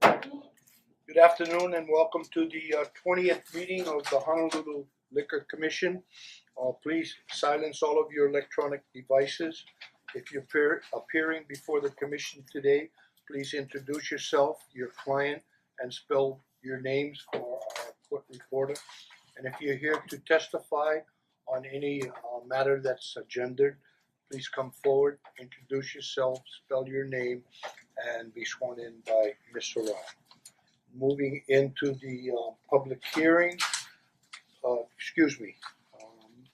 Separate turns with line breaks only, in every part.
Good afternoon and welcome to the 20th meeting of the Honolulu Liquor Commission. Please silence all of your electronic devices. If you're appearing before the commission today, please introduce yourself, your client, and spell your names for our court reporter. And if you're here to testify on any matter that's agendered, please come forward, introduce yourself, spell your name, and be sworn in by Mr. Rai. Moving into the public hearing,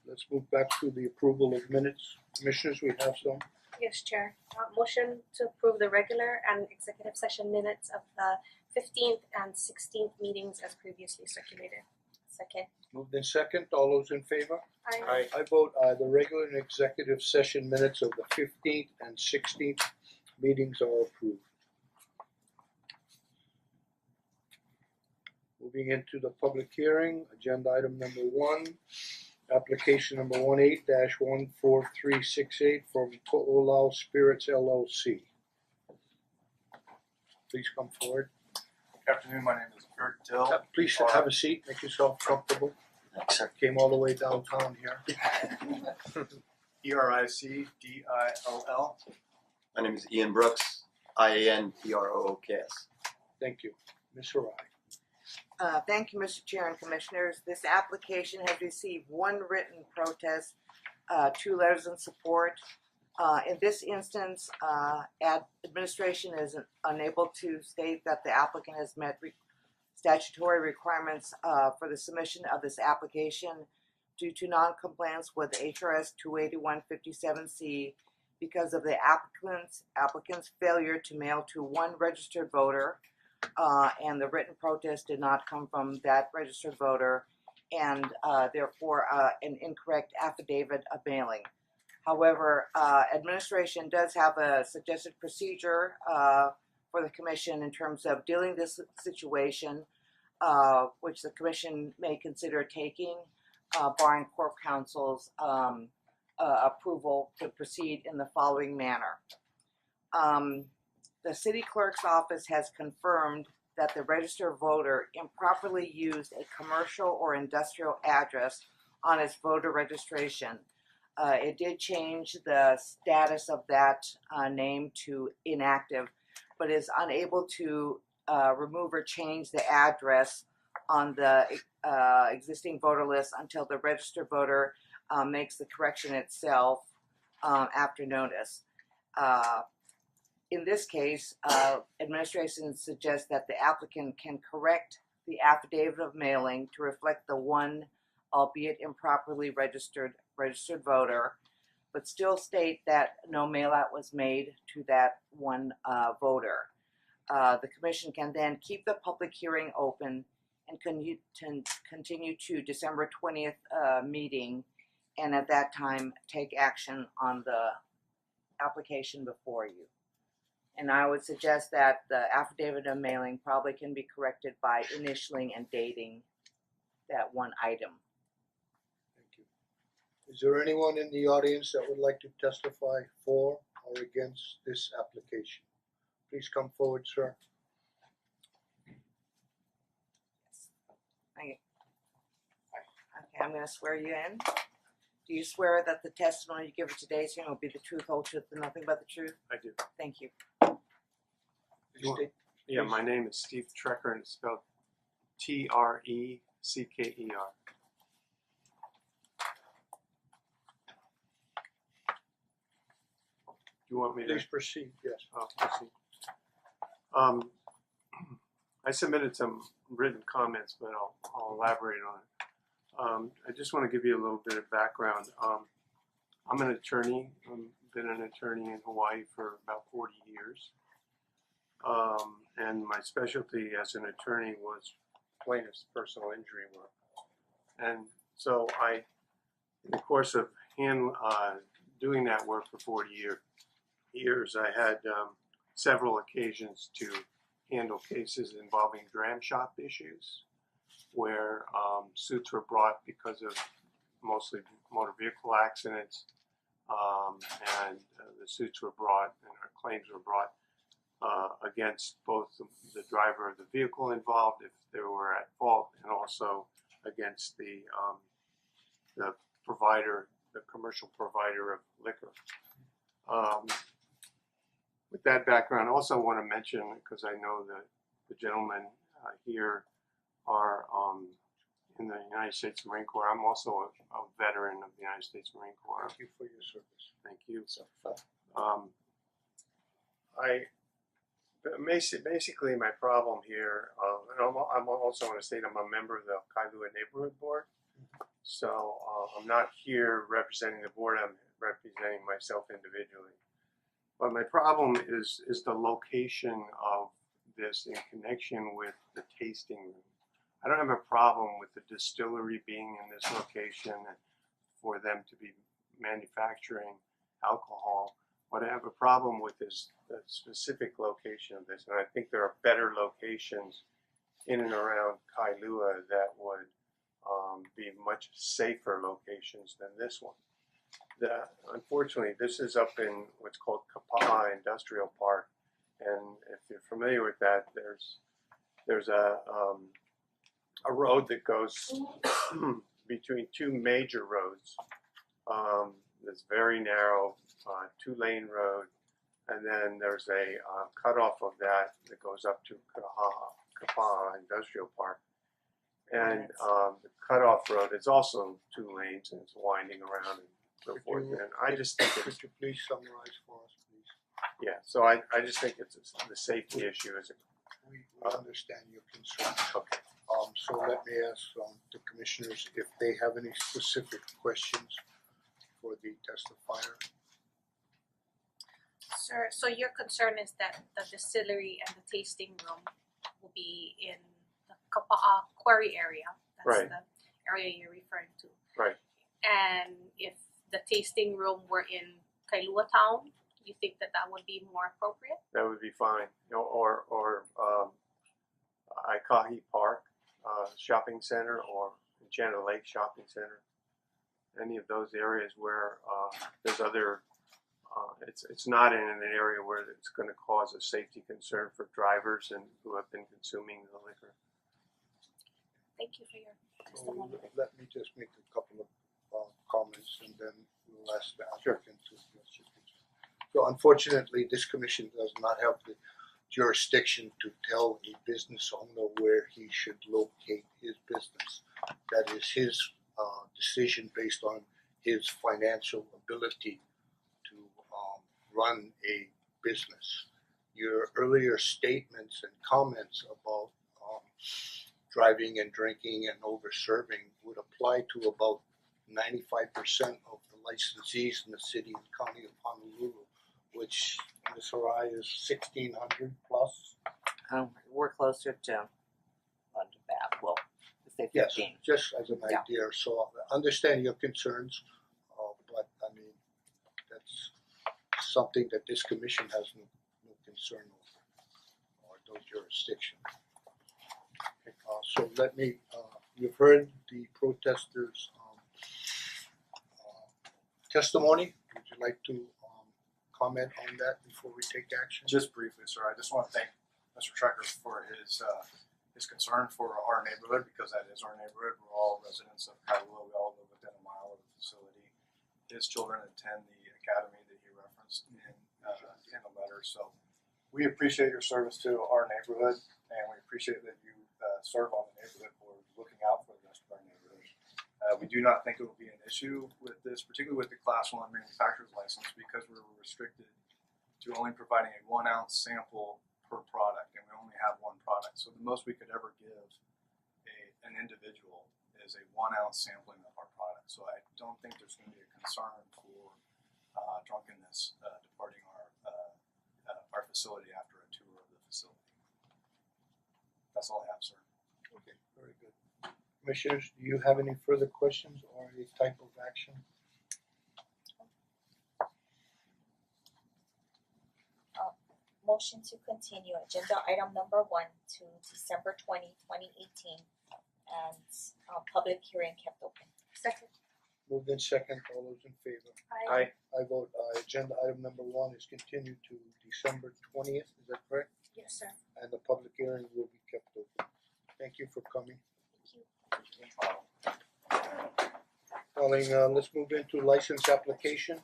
let's move back to the approval of minutes. Commissioners, we have some.
Yes, Chair. Motion to approve the regular and executive session minutes of the 15th and 16th meetings as previously circulated. Second.
Moved in second, all those in favor?
Aye.
I vote aye. The regular and executive session minutes of the 15th and 16th meetings are approved. Moving into the public hearing, agenda item number 1, application number 18-14368 from Ko'olau Spirits LLC. Please come forward.
Good afternoon, my name is Bert Dill.
Please have a seat, make yourself comfortable.
Thanks, sir.
Came all the way downtown here.
ERICDILL.
My name is Ian Brooks, IANBROOKS.
Thank you. Ms. Rai.
Thank you, Mr. Chair and Commissioners. This application has received 1 written protest, 2 letters in support. In this instance, administration is unable to state that the applicant has met statutory requirements for the submission of this application due to non-compliance with HRS 28157C because of the applicant's failure to mail to 1 registered voter. And the written protest did not come from that registered voter, and therefore an incorrect affidavit of mailing. However, administration does have a suggested procedure for the commission in terms of dealing this situation, which the commission may consider taking, barring Corp Counsel's approval to proceed in the following manner. The city clerk's office has confirmed that the registered voter improperly used a commercial or industrial address on its voter registration. It did change the status of that name to inactive, but is unable to remove or change the address on the existing voter list until the registered voter makes the correction itself after notice. In this case, administration suggests that the applicant can correct the affidavit of mailing to reflect the 1, albeit improperly registered voter, but still state that no mailout was made to that 1 voter. The commission can then keep the public hearing open and continue to December 20th meeting, and at that time take action on the application before you. And I would suggest that the affidavit of mailing probably can be corrected by initialing and dating that 1 item.
Thank you. Is there anyone in the audience that would like to testify for or against this application? Please come forward, sir.
Okay, I'm going to swear you in. Do you swear that the testimony you give at today's hearing will be the truth, whole truth, and nothing but the truth?
I do.
Thank you.
Yeah, my name is Steve Trecker, and it's spelled Trecker. You want me to?
Please proceed, yes.
Oh, let's see. I submitted some written comments, but I'll elaborate on it. I just want to give you a little bit of background. I'm an attorney. I've been an attorney in Hawaii for about 40 years. And my specialty as an attorney was plaintiff's personal injury work. And so in the course of doing that work for 40 years, I had several occasions to handle cases involving dram shop issues, where suits were brought because of mostly motor vehicle accidents, and the suits were brought and our claims were brought against both the driver of the vehicle involved if they were at fault, and also against the provider, the commercial provider of liquor. With that background, I also want to mention, because I know that the gentlemen here are in the United States Marine Corps. I'm also a veteran of the United States Marine Corps.
Thank you for your service.
Thank you. Basically my problem here, and I'm also want to state I'm a member of the Kailua Neighborhood Board. So I'm not here representing the board, I'm representing myself individually. But my problem is the location of this in connection with the tasting room. I don't have a problem with the distillery being in this location and for them to be manufacturing alcohol. What I have a problem with is the specific location of this, and I think there are better locations in and around Kailua that would be much safer locations than this one. Unfortunately, this is up in what's called Kapa'a Industrial Park, and if you're familiar with that, there's a road that goes between two major roads. This very narrow 2-lane road, and then there's a cutoff of that goes up to Kapa'a Industrial Park. And the cutoff road is also 2 lanes, and it's winding around and so forth. And I just think it's,
Could you please summarize for us, please?
yeah, so I just think it's the safety issue is
We understand your concern.
okay.
So let me ask the commissioners if they have any specific questions for the testifier.
Sir, so your concern is that the distillery and the tasting room will be in the Kapa'a quarry area. That's
Right.
the area you're referring to.
Right.
And if the tasting room were in Kailua Town, you think that would be more appropriate?
That would be fine. You know, or Aikahi Park Shopping Center or Enchanted Lake Shopping Center. Any of those areas where there's other, it's not in an area where it's going to cause a safety concern for drivers and who have been consuming the liquor.
Thank you for your
So
testimony.
let me just make a couple of comments and then we'll ask the
Sure.
applicant to address your concern. So unfortunately, this commission does not have the jurisdiction to tell a business owner where he should locate his business. That is his decision based on his financial ability to run a business. Your earlier statements and comments about driving and drinking and over-serving would apply to about 95% of the licensees in the city and county of Honolulu, which Ms. Harai is 1,600 plus.
We're closer to under that. Well, let's say
Yes,
15.
just as an
Yeah.
idea. So I understand your concerns, but I mean, that's something that this commission has no concern over, or no jurisdiction. So let me, you've heard the protesters' testimony. Would you like to comment on that before we take action?
Just briefly, sir, I just want to thank Mr. Trekker for his concern for our neighborhood, because that is our neighborhood. We're all residents of Kailua. We all live within a mile of the facility. His children attend the academy that he referenced in the letter. So we appreciate your service to our neighborhood, and we appreciate that you serve on the neighborhood board, looking out for the rest of our neighborhood. We do not think it will be an issue with this, particularly with the Class 1 manufacturer's license, because we're restricted to only providing a 1 ounce sample per product, and we only have one product. So the most we could ever give an individual is a 1 ounce sampling of our product. So I don't think there's going to be a concern for drunkenness departing our facility after a tour of the facility. That's all I have, sir.
Okay, very good. Commissioners, do you have any further questions or any type of action?
Motion to continue agenda item number 1 to December 20, 2018, and public hearing kept open.
Second.
Moved in second, all those in favor?
Aye.
I vote aye. Agenda item number 1 is continued to December 20th, is that correct?
Yes, sir.
And the public hearing will be kept open. Thank you for coming.
Thank you.
Calling, let's move into license application,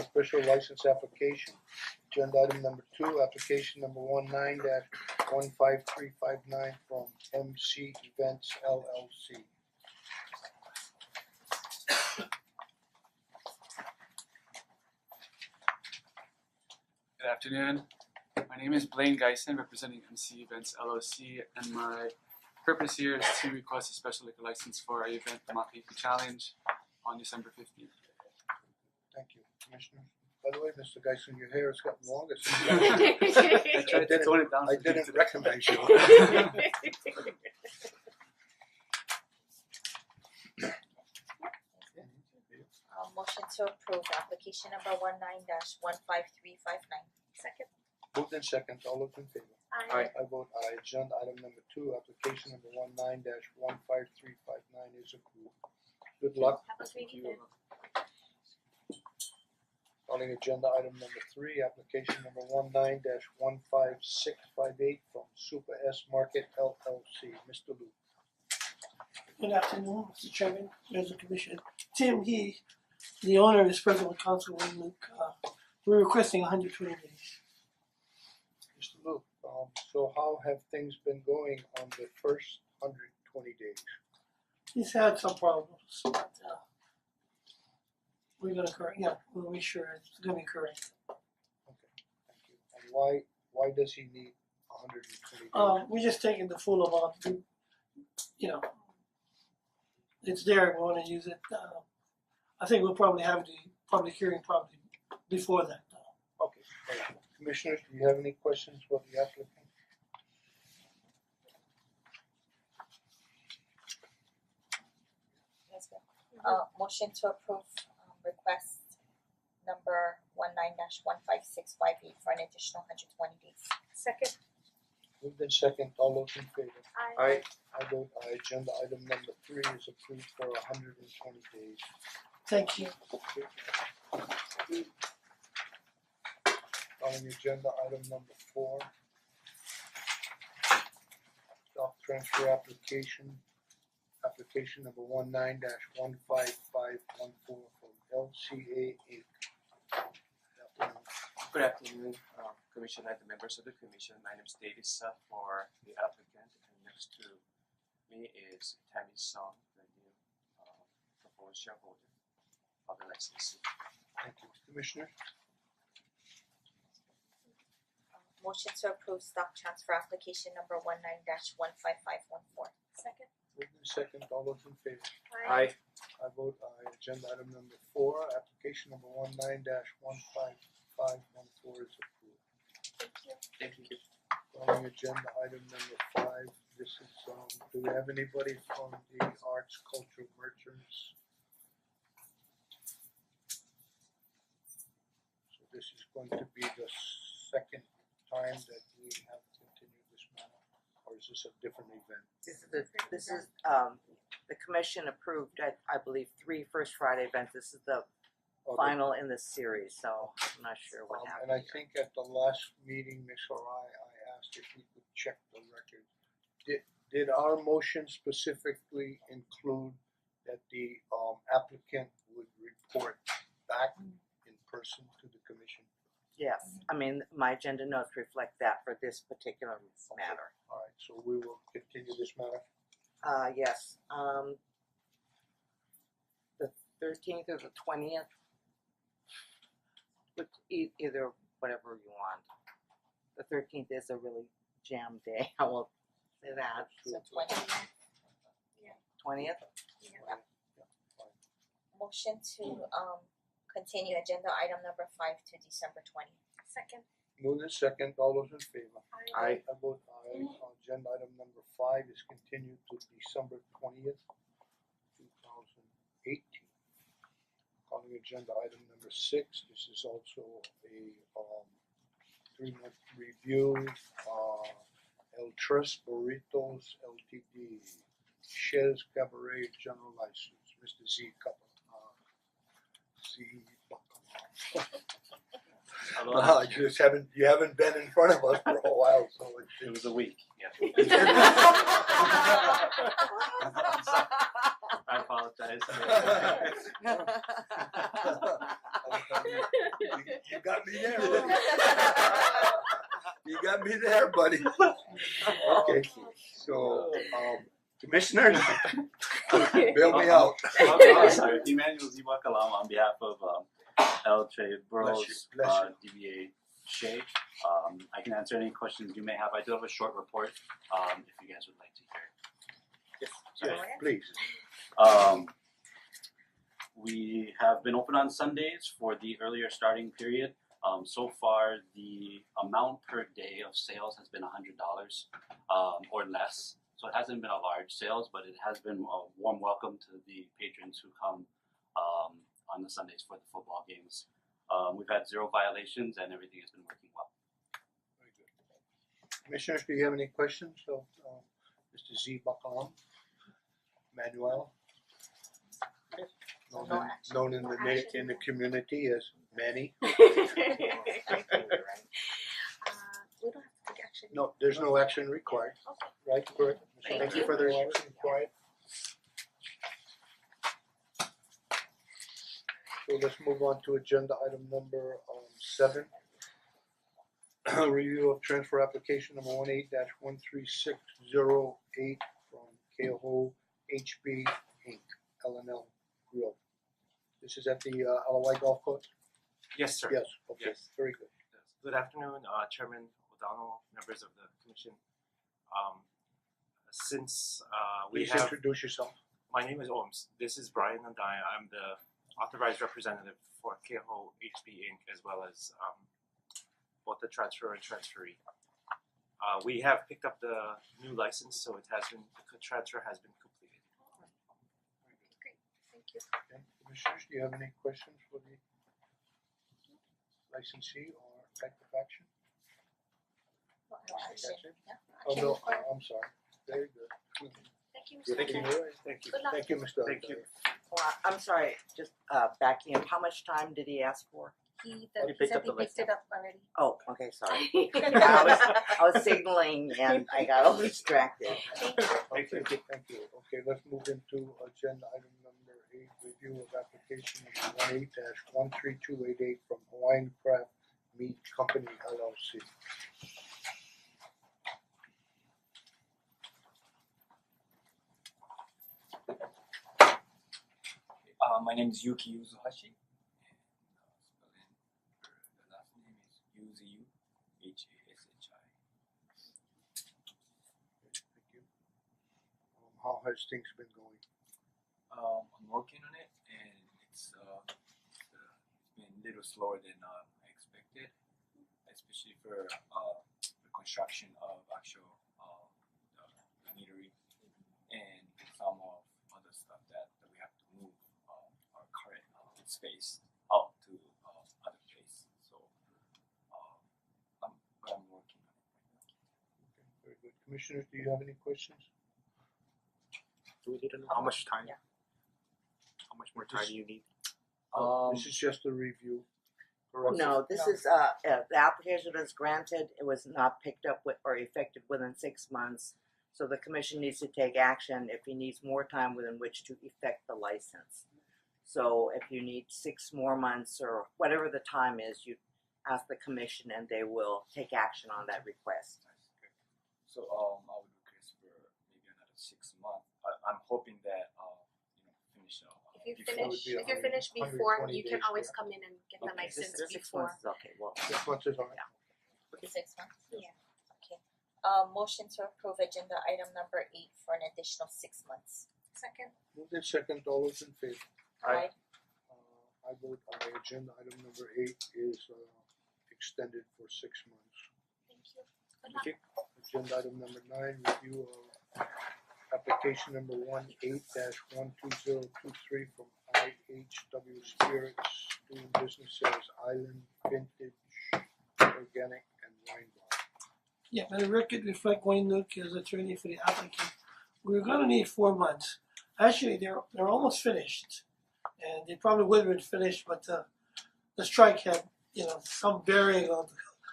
special license application. Agenda item number 2, application number 19-15359 from MC Events LLC.
Good afternoon. My name is Blaine Geisen, representing MC Events LLC, and my purpose here is to request a special liquor license for our event, the Mott Leafy Challenge, on December 15th.
Thank you, Commissioner. By the way, Mr. Geisen, your hair has gotten longer since
I tried to tone it down.
I didn't recognize you.
Motion to approve application number 19-15359.
Second.
Moved in second, all those in favor?
Aye.
I vote aye. Agenda item number 2, application number 19-15359 is approved. Good luck.
Have a great evening.
Calling agenda item number 3, application number 19-15658 from Super S Market LLC. Mr. Lu.
Good afternoon, Mr. Chairman, members of the Commission. Tim He, the owner, is present with counsel with Luke. We're requesting 120 days.
Mr. Lu, so how have things been going on the first 120 days?
He's had some problems, but we're gonna correct. Yeah, we'll make sure it's gonna be correct.
Okay, thank you. And why does he need 120 days?
We're just taking the full amount. You know, it's there. We want to use it. I think we'll probably have the public hearing probably before that.
Okay, thank you. Commissioners, do you have any questions for the applicant?
Yes, ma'am. Motion to approve request number 19-15658 for an additional 120 days.
Second.
Moved in second, all those in favor?
Aye.
I vote aye. Agenda item number 3 is approved for 120 days.
Thank you.
Calling agenda item number 4. Stock transfer application number 19-15514 from LCA Inc.
Good afternoon, Commissioner and the members of the Commission. My name is David Suh for the applicant, and next to me is Tammy Song, the new proposed shareholder of the licensee.
Thank you. Commissioner,
Motion to approve stock transfer application number 19-15514.
Second.
moved in second, all those in favor?
Aye.
I vote aye. Agenda item number 4, application number 19-15514 is approved.
Thank you.
Thank you.
Calling agenda item number 5, this is, do we have anybody from the arts, cultural merchants? So this is going to be the second time that we have continued this matter, or is this a different event?
This is the commission approved, I believe, 3 First Friday events. This is the final in this series, so I'm not sure what happened.
And I think at the last meeting, Ms. Harai, I asked if we could check the record. Did our motion specifically include that the applicant would report back in person to the commission?
Yes, I mean, my agenda notes reflect that for this particular matter.
Alright, so we will continue this matter.
Yes, the 13th or the 20th, which either whatever you want. The 13th is a really jam day. I will say that.
So 20.
20th.
Yeah. Motion to continue agenda item number 5 to December 20th.
Second.
Move in second, all those in favor?
Aye.
I vote aye. Agenda item number 5 is continued to December 20th, 2018. Calling agenda item number 6, this is also a 3-month review. El Tres Burritos Ltd. Shez Cabaret General License, Mr. Z. Kappa. No, you haven't been in front of us for a while, so
It was a week, yeah. I apologize.
You got me there, buddy. You got me there, buddy. Okay, so commissioners, bail me out.
Sorry, Emmanuel Ziwakalam on behalf of L. Trey Burrows,
Bless you.
DBA Shea. I can answer any questions you may have. I do have a short report if you guys would like to hear it.
Yes, please.
We have been open on Sundays for the earlier starting period. So far, the amount per day of sales has been $100 or less. So it hasn't been a large sales, but it has been a warm welcome to the patrons who come on the Sundays for the football games. We've had 0 violations and everything has been working well.
Very good. Commissioners, do you have any questions of Mr. Z. Bakalam? Manuel?
No action.
Known in the community as Manny.
We don't have to take action.
No, there's no action required, right? Correct.
Thank you for
the action required. So let's move on to agenda item number 7. Review of transfer application number 18-13608 from Kehoe HB Inc. LNL Grill. This is at the LIQ Golf Course?
Yes, sir.
Yes, okay,
Yes.
very good.
Good afternoon, Chairman O'Donnell, members of the commission. Since we
Please
have,
introduce yourself.
my name is Oms. This is Brian Nandaya. I'm the authorized representative for Kehoe HB Inc. as well as both the transfer and transferee. We have picked up the new license, so the transfer has been completed.
Great, thank you.
Okay, commissioners, do you have any questions for the licensee or type of action?
No action. Yeah.
Oh no, I'm sorry. Very good.
Thank you, Mr.
Thank you.
Chairman.
Thank you.
Good luck.
Thank you, Mr.
Thank you.
Well, I'm sorry, just backing up, how much time did he ask for?
He
He picked
said
up
he
the
picked it up already.
Oh, okay, sorry. I was signaling and I got all distracted.
Thank you.
Thank you.
Thank you. Okay, let's move into agenda item number 8, review of application number 18-13288 from Hawaiian Craft Meat Company LLC.
My name is Yuki Uzuhashi. The last name is Uzuhashi.
Thank you. How has things been going?
I'm working on it, and it's been a little slower than I expected, especially for the construction of actual the meadery and some of other stuff that we have to move our current space out to other place. So I'm working on it right now.
Okay, very good. Commissioners, do you have any questions?
Do we need to know how much time?
Yeah.
How much more time do you need?
This is just a review. Correct?
No, this is the application was granted, it was not picked up with or effective within 6 months. So the commission needs to take action if he needs more time within which to effect the license. So if you need 6 more months or whatever the time is, you ask the commission and they will take action on that request.
So I would request for maybe another 6 months. I'm hoping that finish
If you
before.
finish,
be
if you finish
120
before, you can
days,
always
correct?
come in and get the
Okay,
license
6
before.
months is okay. Well,
6 months is all right.
6 months?
Yeah.
Okay. Motion to approve agenda item number 8 for an additional 6 months.
Second.
Moved in second, all those in favor?
Aye.
I vote aye. Agenda item number 8 is extended for 6 months.
Thank you. Good luck.
Agenda item number 9, review of application number 18-12023 from IHW Spirits doing business as Island Vintage Organic and Wine Bar.
Yeah, for the record, reflect Wayne Luke as attorney for the applicant. We're gonna need 4 months. Actually, they're almost finished, and they probably would have been finished, but the strike had some bearing on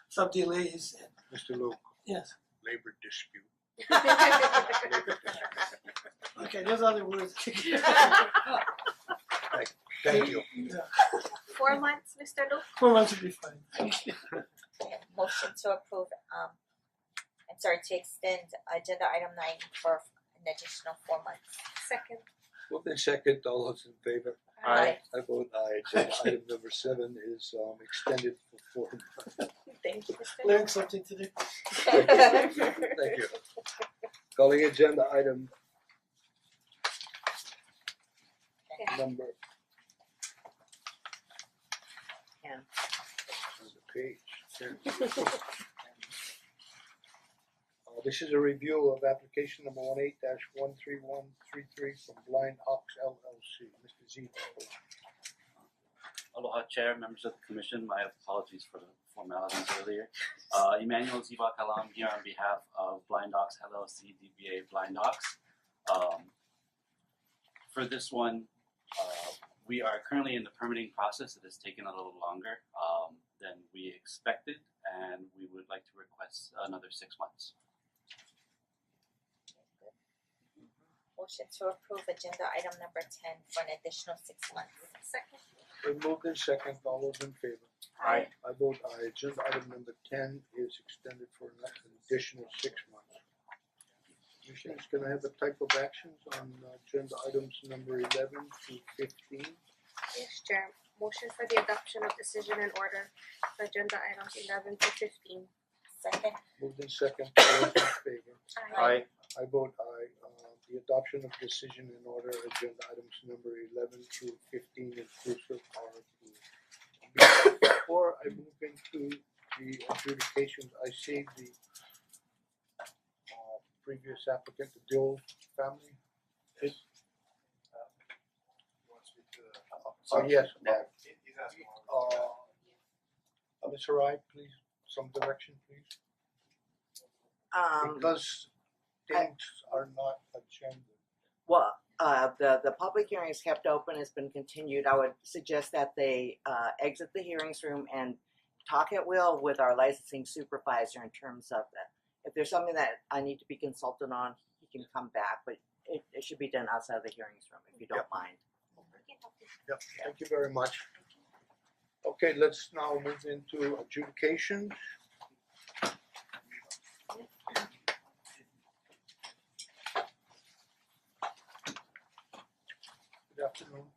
some delays.
Mr. Luke,
Yes.
labor dispute.
Okay, there's other words.
Thank you.
Yeah,
4 months, Mr. Luke?
4 months would be fine.
Okay, motion to approve, to extend agenda item 9 for an additional 4 months.
Second.
Moved in second, all those in favor?
Aye.
I vote aye. Agenda item number 7 is extended for 4 months.
Thank you, Mr. Luke.
Learned something today.
Thank you. Calling agenda item number
Ten.
on the page. 10. This is a review of application number 18-13133 from Blind Ox LLC. Mr. Z.
Aloha Chair, members of the Commission, my apologies for the formalities earlier. Emmanuel Ziva Kalam here on behalf of Blind Ox LLC, DBA Blind Ox. For this one, we are currently in the permitting process. It has taken a little longer than we expected, and we would like to request another 6 months.
Motion to approve agenda item number 10 for an additional 6 months.
Second.
Been moved in second, all those in favor?
Aye.
I vote aye. Agenda item number 10 is extended for an additional 6 months. Commissioners, can I have the type of actions on agenda items number 11 to 15?
Yes, Chair. Motion for the adoption of decision and order for agenda items 11 to 15.
Second.
Moved in second, all those in favor?
Aye.
I vote aye. The adoption of decision in order, agenda items number 11 to 15 inclusive are approved. Before I move into the adjudications, I see the previous applicant, the Dill family.
You wanna speak to the
Yes.
he's asking.
Ms. Harai, please, some direction, please. Because things are not agenda.
Well, the public hearing is kept open, it's been continued. I would suggest that they exit the hearings room and talk at will with our licensing supervisor in terms of that. If there's something that I need to be consulted on, he can come back, but it should be done outside of the hearings room if you don't mind.
Yep, thank you very much. Okay, let's now move into adjudication. Good afternoon.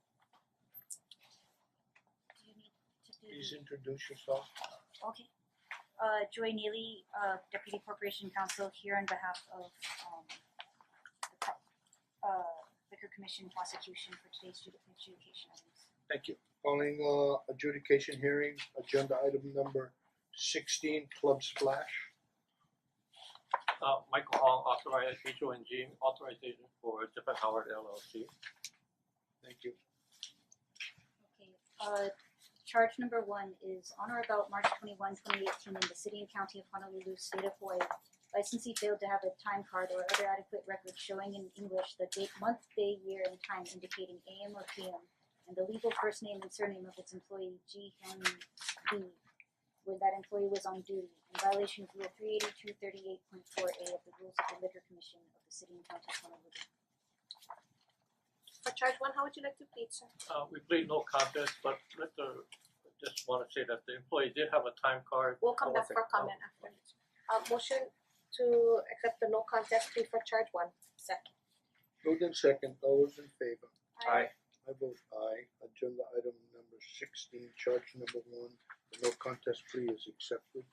Do you need to do
Please introduce yourself.
Okay. Joy Neely, Deputy Corporation Counsel here on behalf of the Liquor Commission prosecution for today's adjudication items.
Thank you. Calling adjudication hearing, agenda item number 16, Club Splash.
Michael Hong, authorized HONG authorization for Japan Howard LLC.
Thank you.
Okay. Charge number 1 is on or about March 21, 2018 in the city and county of Honolulu, state of Hawaii. Licensee failed to have a time card or other adequate record showing in English the date, month, day, year, and time indicating AM or PM, and the legal first name and surname of its employee, Ji Hyun Lee, when that employee was on duty, in violation of Rule 38238.4A of the Rules of the Liquor Commission of the city and county of Honolulu.
For charge 1, how would you like to plead, sir?
We plead no contest, but just want to say that the employee did have a time card.
We'll come back for comment after. Motion to accept the no contest plea for charge 1. Second.
Moved in second, all those in favor?
Aye.
I vote aye. Agenda item number 16, charge number 1, the no contest plea is accepted.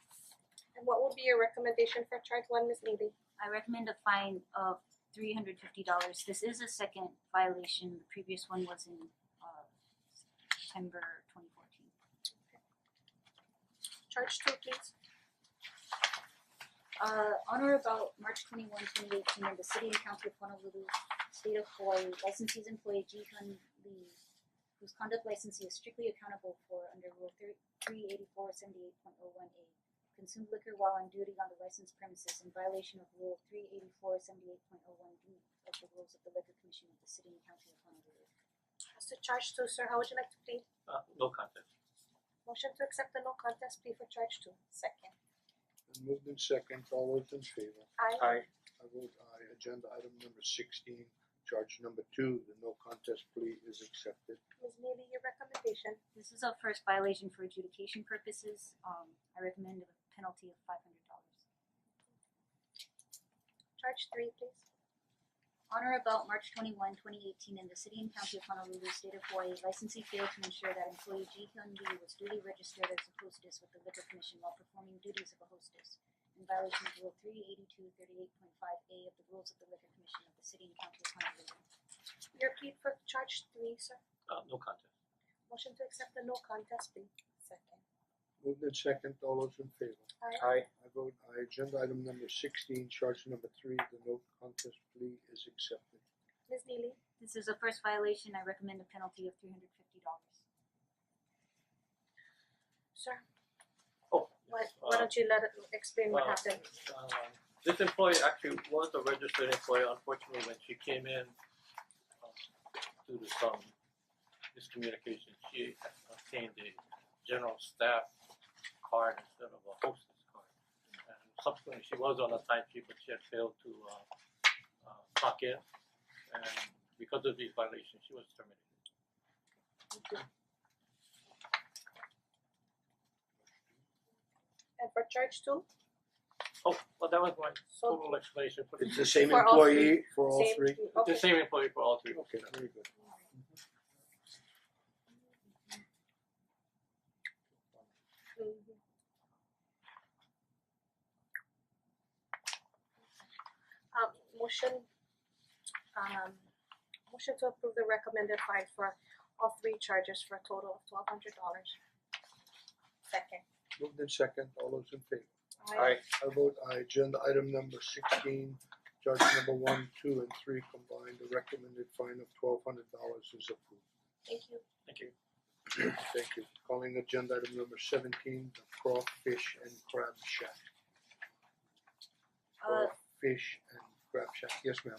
And what will be your recommendation for charge 1, Ms. Neely?
I recommend a fine of $350. This is a second violation. The previous one was in September 2014.
Charge 2, please.
On or about March 21, 2018 in the city and county of Honolulu, state of Hawaii, licensee's employee Ji Hyun Lee, whose conduct licensee is strictly accountable for under Rule 38478.01A, consumed liquor while on duty on the licensed premises in violation of Rule 38478.01B of the Rules of the Liquor Commission of the city and county of Honolulu.
As to charge 2, sir, how would you like to plead?
No contest.
Motion to accept the no contest plea for charge 2.
Second.
Then moved in second, all those in favor?
Aye.
I vote aye. Agenda item number 16, charge number 2, the no contest plea is accepted.
Ms. Neely, your recommendation.
This is a first violation for adjudication purposes. I recommend a penalty of $500.
Charge 3, please.
On or about March 21, 2018, in the city and county of Honolulu, state of Hawaii, licensee failed to ensure that employee Ji Hyun Lee was duly registered as a hostess with the Liquor Commission while performing duties of a hostess, in violation of Rule 38238.5A of the Rules of the Liquor Commission of the city and county of Honolulu.
Your plea for charge 3, sir.
No contest.
Motion to accept the no contest plea.
Second.
Moved in second, all those in favor?
Aye.
I vote aye. Agenda item number 16, charge number 3, the no contest plea is accepted.
Ms. Neely.
This is a first violation. I recommend a penalty of $350.
Sir,
Oh.
why don't you explain what happened?
This employee actually was a registered employee. Unfortunately, when she came in, due to some miscommunication, she obtained a general staff card instead of a hostess card. And subsequently, she was on a timesheet, but she had failed to clock in. And because of these violations, she was terminated.
And for charge 2?
Oh, well, that was my total explanation for
It's the same
For all
employee for all
Same-
3?
The
Okay.
same employee for all 3.
Okay, very good.
Mhm. Motion to approve the recommended fine for all 3 charges for a total of $1,200.
Second.
Moved in second, all those in favor?
Aye.
I vote aye. Agenda item number 16, charge number 1, 2, and 3 combined, the recommended fine of $1,200 is approved.
Thank you.
Thank you.
Thank you. Calling agenda item number 17, the Crawfish and Crab Shack. Crawfish and Crab Shack, yes ma'am.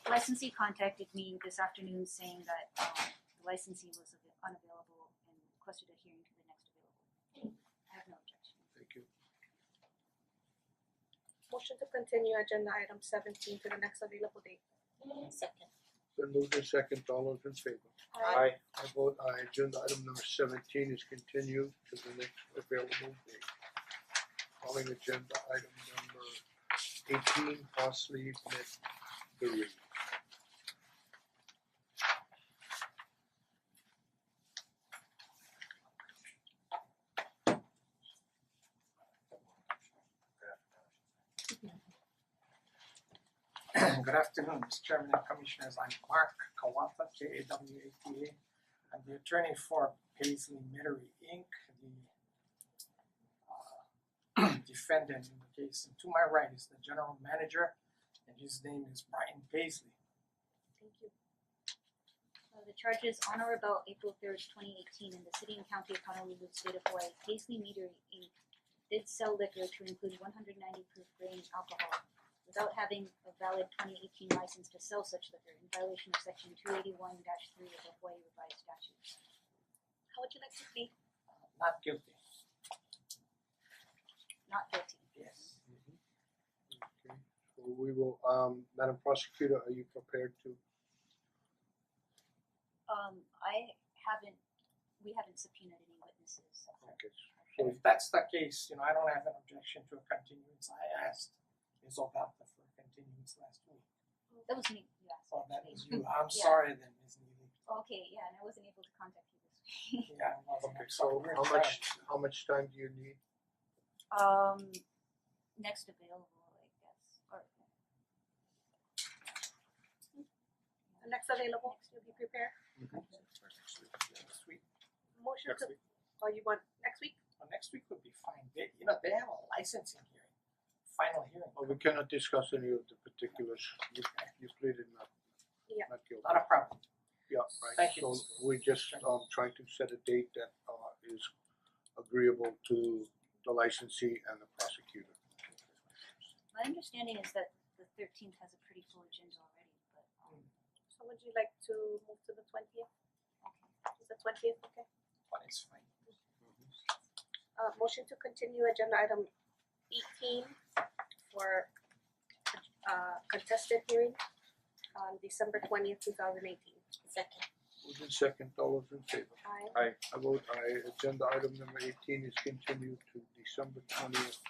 Licensee contacted me this afternoon saying that the licensee was unavailable and requested a hearing to the next available. I have no objection.
Thank you.
Motion to continue agenda item 17 to the next available date.
Second.
Then moved in second, all those in favor?
Aye.
I vote aye. Agenda item number 17 is continued to the next available date. Calling agenda item number 18, Parsley Met 3.
Good afternoon, Mr. Chairman and Commissioners. I'm Mark Kawata, Kawata. I'm the attorney for Paisley Metairie Inc., the defendant in the case. And to my right is the general manager, and his name is Brian Paisley.
Thank you.
The charges on or about April 3rd, 2018 in the city and county of Honolulu, state of Hawaii, Paisley Metairie Inc. did sell liquor to include 190 proof grain alcohol without having a valid 2018 license to sell such liquor in violation of section 281-3 of the Hawaii revised statutes.
How would you like to plead?
Not guilty.
Not guilty.
Yes.
Okay, so we will, Madam Prosecutor, are you prepared to?
We haven't subpoenaed any witnesses.
Okay,
And if that's the case, I don't have an objection to a continuance. I asked Ms. Ogata for a continuance last week.
That was me, yes.
Oh, that was you. I'm
Yeah.
sorry then, Ms. Neely.
Okay, yeah, and I wasn't able to contact you this week.
Yeah, I wasn't.
Okay,
I'm sorry.
so
We're
how much time do you need?
Next available, I guess, or
The next available, you'll be prepared.
Next week.
Motion
Next
to,
week.
or you want next week?
Well, next week would be fine. They have a licensing hearing, final hearing.
Well, we cannot discuss any of the particulars. You pleaded not
Yeah.
not guilty.
Not a problem.
Yeah, right.
Thank you.
So we're just trying to set a date that is agreeable to the licensee and the prosecutor.
my understanding is that the 13th has a pretty full agenda already, but
So would you like to move to the 20th? Is the 20th okay?
But it's fine.
Motion to continue agenda item 18 for contested hearing on December 20th, 2018.
Second.
Moved in second, all those in favor?
Aye.
I vote aye. Agenda item number 18 is continued to December 20th,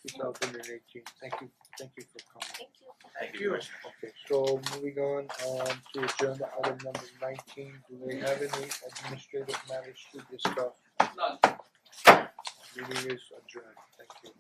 2018. Thank you for coming.
Thank you.
Thank you.
Okay, so moving on to agenda item number 19. Do we have any administrative matters to discuss?
None.
Meeting is adjourned. Thank you.